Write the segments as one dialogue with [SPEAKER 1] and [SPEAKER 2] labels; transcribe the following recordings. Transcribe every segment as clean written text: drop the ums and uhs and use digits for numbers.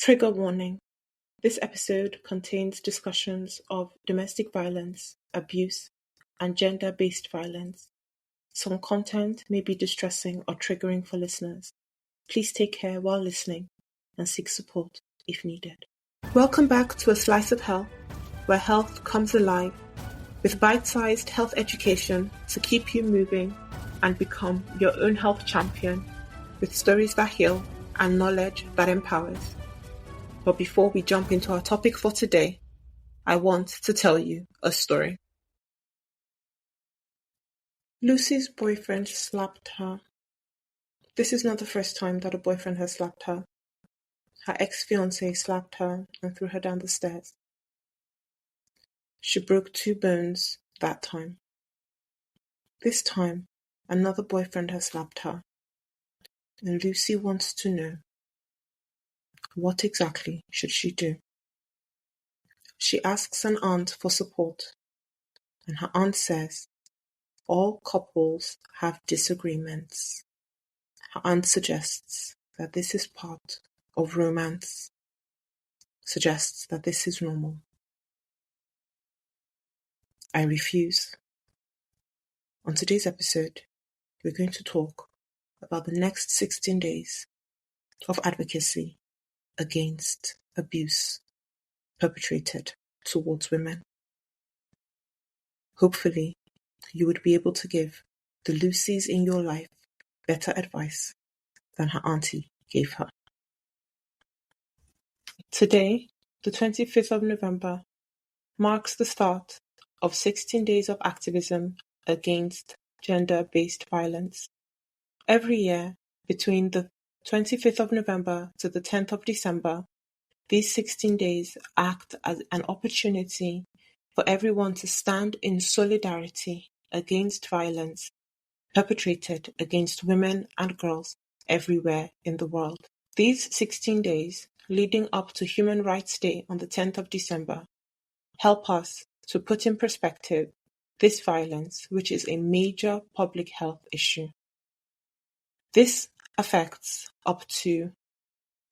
[SPEAKER 1] Trigger warning. This episode contains discussions of domestic violence, abuse, and gender-based violence. Some content may be distressing or triggering for listeners. Please take care while listening and seek support if needed. Welcome back to A Slice of Health, where health comes alive, with bite-sized health education to keep you moving and become your own health champion, with stories that heal and knowledge that empowers. But before we jump into our topic for today, I want to tell you a story. Lucy's boyfriend slapped her. This is not the first time that a boyfriend has slapped her. Her ex-fiancé slapped her and threw her down the stairs. She broke 2 bones that time. This time, another boyfriend has slapped her. And Lucy wants to know, what exactly should she do? She asks an aunt for support, and her aunt says, all couples have disagreements. Her aunt suggests that this is part of romance, suggests that this is normal. I refuse. On today's episode, we're going to talk about the next 16 days of advocacy against abuse perpetrated towards women. Hopefully, you would be able to give the Lucys in your life better advice than her auntie gave her. Today, the 25th of November, marks the start of 16 days of activism against gender-based violence. Every year, between the 25th of November to the 10th of December, these 16 days act as an opportunity for everyone to stand in solidarity against violence perpetrated against women and girls everywhere in the world. These 16 days, leading up to Human Rights Day on the 10th of December, help us to put in perspective this violence, which is a major public health issue. This affects up to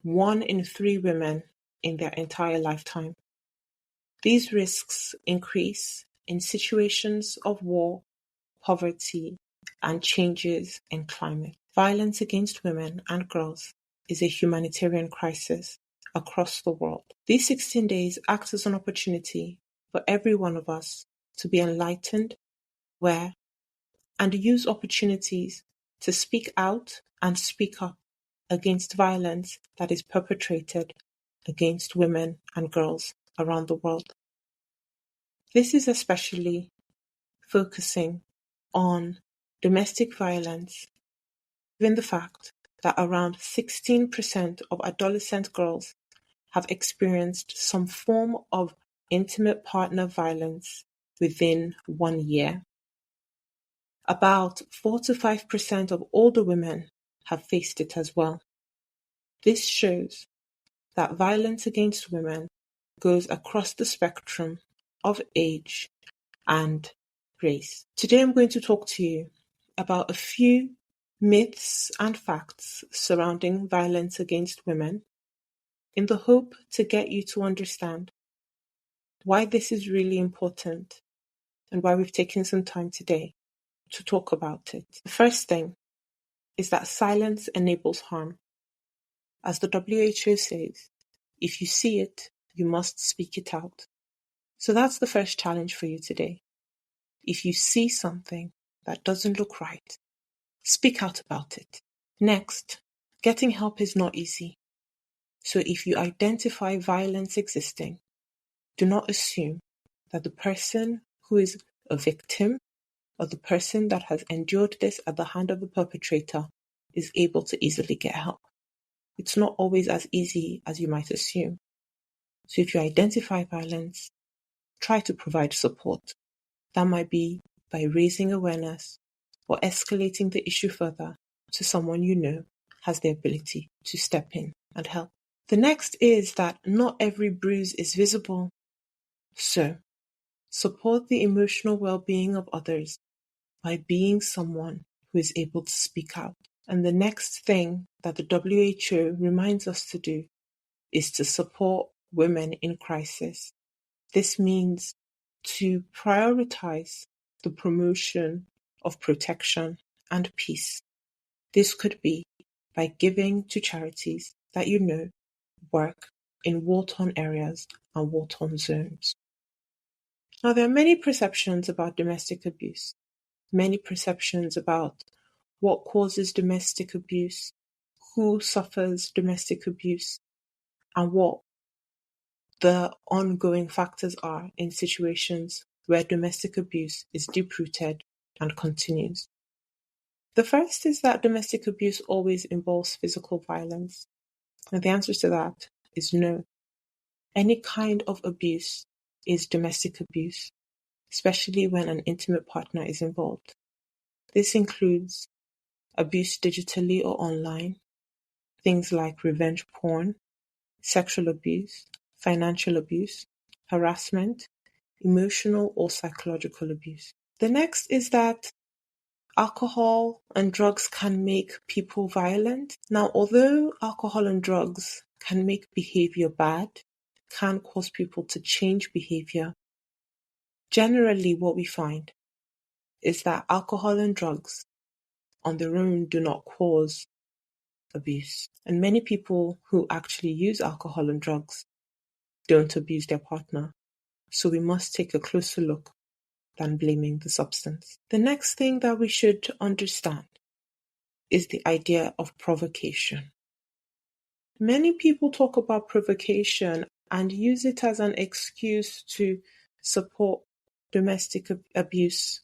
[SPEAKER 1] 1 in 3 women in their entire lifetime. These risks increase in situations of war, poverty, and changes in climate. Violence against women and girls is a humanitarian crisis across the world. These 16 days act as an opportunity for every one of us to be enlightened, aware, and use opportunities to speak out and speak up against violence that is perpetrated against women and girls around the world. This is especially focusing on domestic violence, given the fact that around 16% of adolescent girls have experienced some form of intimate partner violence within 1 year. About 4 to 5% of older women have faced it as well. This shows that violence against women goes across the spectrum of age and race. Today I'm going to talk to you about a few myths and facts surrounding violence against women in the hope to get you to understand why this is really important and why we've taken some time today to talk about it. The first thing is that silence enables harm. As the WHO says, if you see it, you must speak it out. So that's the first challenge for you today. If you see something that doesn't look right, speak out about it. Next, getting help is not easy. So if you identify violence existing, do not assume that the person who is a victim or the person that has endured this at the hand of the perpetrator is able to easily get help. It's not always as easy as you might assume. So if you identify violence, try to provide support. That might be by raising awareness or escalating the issue further to someone you know has the ability to step in and help. The next is that not every bruise is visible. So, support the emotional well-being of others by being someone who is able to speak out. And the next thing that the WHO reminds us to do is to support women in crisis. This means to prioritize the promotion of protection and peace. This could be by giving to charities that you know work in war-torn areas and war-torn zones. Now, there are many perceptions about domestic abuse, many perceptions about what causes domestic abuse, who suffers domestic abuse, and what the ongoing factors are in situations where domestic abuse is deep-rooted and continues. The first is that domestic abuse always involves physical violence. And the answer to that is no. Any kind of abuse is domestic abuse, especially when an intimate partner is involved. This includes abuse digitally or online, things like revenge porn, sexual abuse, financial abuse, harassment, emotional or psychological abuse. The next is that alcohol and drugs can make people violent. Now, although alcohol and drugs can make behavior bad, can cause people to change behavior, generally what we find is that alcohol and drugs on their own do not cause abuse. And many people who actually use alcohol and drugs don't abuse their partner. So we must take a closer look than blaming the substance. The next thing that we should understand is the idea of provocation. Many people talk about provocation and use it as an excuse to support domestic abuse.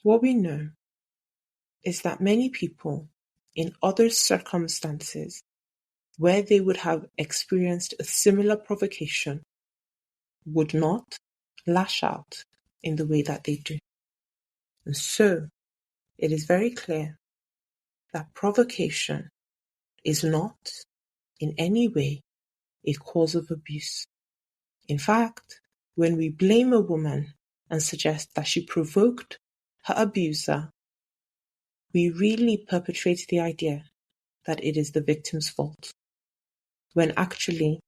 [SPEAKER 1] What we know is that many people in other circumstances where they would have experienced a similar provocation would not lash out in the way that they do. And so it is very clear that provocation is not in any way a cause of abuse. In fact, when we blame a woman and suggest that she provoked her abuser, we really perpetrate the idea that it is the victim's fault, when actually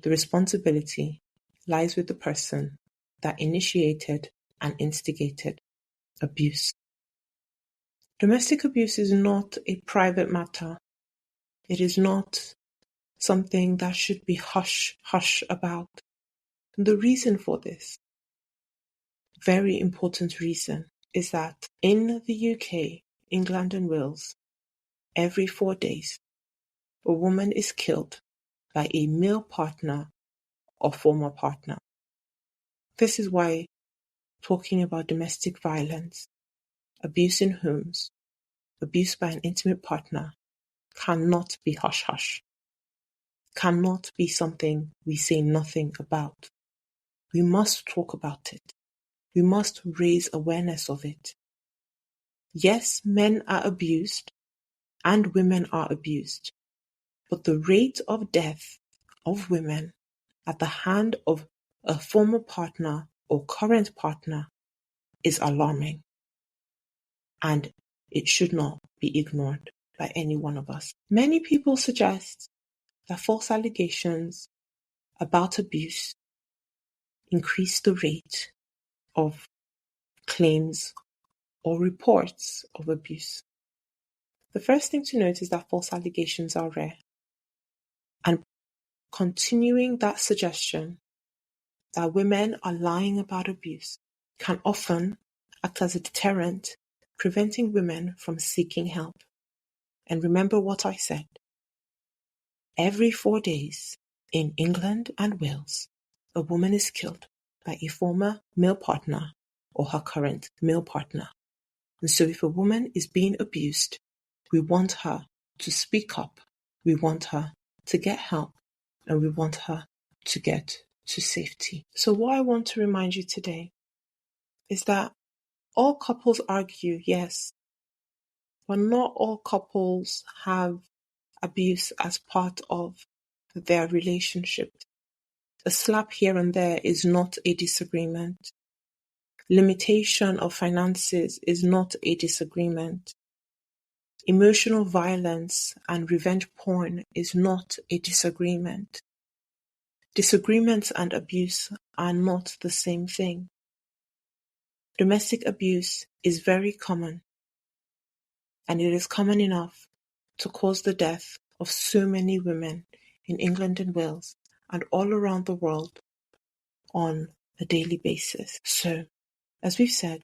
[SPEAKER 1] the responsibility lies with the person that initiated and instigated abuse. Domestic abuse is not a private matter. It is not something that should be hush about. And the reason for this, very important reason, is that in the UK, England and Wales, every 4 days, a woman is killed by a male partner or former partner. This is why talking about domestic violence, abuse in homes, abuse by an intimate partner cannot be hush-hush, cannot be something we say nothing about. We must talk about it. We must raise awareness of it. Yes, men are abused and women are abused, but the rate of death of women at the hand of a former partner or current partner is alarming, and it should not be ignored by any one of us. Many people suggest that false allegations about abuse increase the rate of claims or reports of abuse. The first thing to note is that false allegations are rare, and continuing that suggestion that women are lying about abuse can often act as a deterrent, preventing women from seeking help. And remember what I said. Every 4 days in England and Wales, a woman is killed by a former male partner or her current male partner. And so if a woman is being abused, we want her to speak up, we want her to get help, and we want her to get to safety. So what I want to remind you today is that all couples argue, yes, but not all couples have abuse as part of their relationship. A slap here and there is not a disagreement. Limitation of finances is not a disagreement. Emotional violence and revenge porn is not a disagreement. Disagreements and abuse are not the same thing. Domestic abuse is very common, and it is common enough to cause the death of so many women in England and Wales and all around the world on a daily basis. So, as we've said,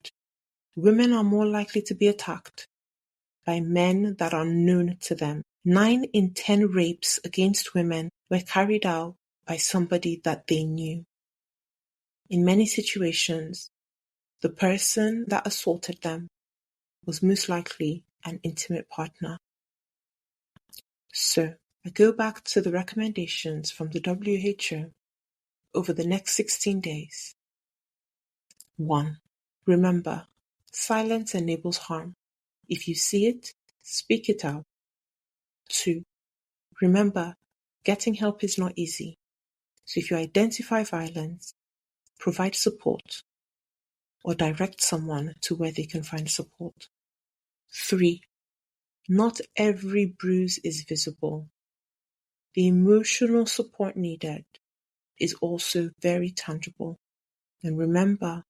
[SPEAKER 1] women are more likely to be attacked by men that are known to them. 9 in 10 rapes against women were carried out by somebody that they knew. In many situations, the person that assaulted them was most likely an intimate partner. So, I go back to the recommendations from the WHO over the next 16 days. 1. Remember, silence enables harm. If you see it, speak it out. 2. Remember, getting help is not easy. So if you identify violence, provide support or direct someone to where they can find support. 3. Not every bruise is visible. The emotional support needed is also very tangible. And remember,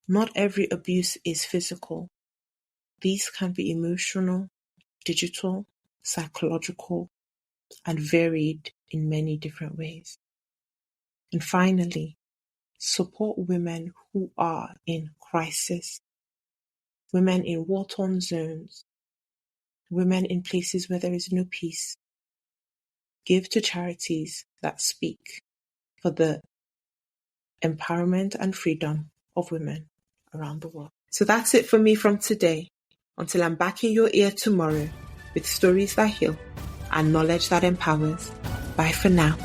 [SPEAKER 1] not every abuse is physical. These can be emotional, digital, psychological, and varied in many different ways. And finally, support women who are in crisis, women in war-torn zones, women in places where there is no peace. Give to charities that speak for the empowerment and freedom of women around the world. So that's it for me from today. Until I'm back in your ear tomorrow with stories that heal and knowledge that empowers. Bye for now.